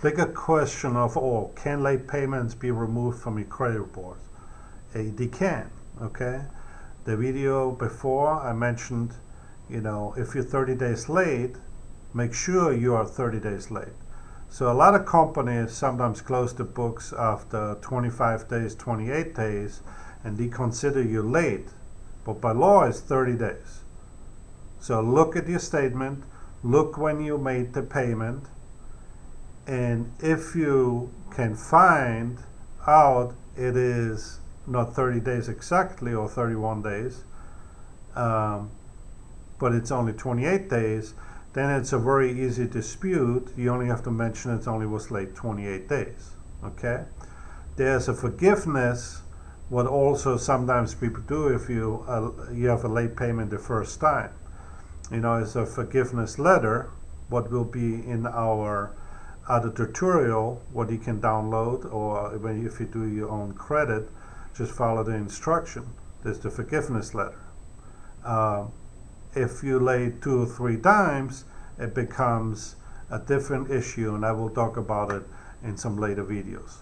bigger question of all, can late payments be removed from your credit report? They can, okay? The video before I mentioned, if you're 30 days late, make sure you are 30 days late. So a lot of companies sometimes close the books after 25 days, 28 days, and they consider you late. But by law, it's 30 days. So look at your statement, look when you made the payment, and if you can find out it is not 30 days exactly or 31 days, but it's only 28 days, then it's a very easy dispute. You only have to mention it only was late 28 days, okay? There's a forgiveness, what also sometimes people do if you have a late payment the first time. It's a forgiveness letter, what will be in our other tutorial, what you can download, or if you do your own credit, just follow the instruction. There's the forgiveness letter. If you late 2 or 3 times, it becomes a different issue, and I will talk about it in some later videos.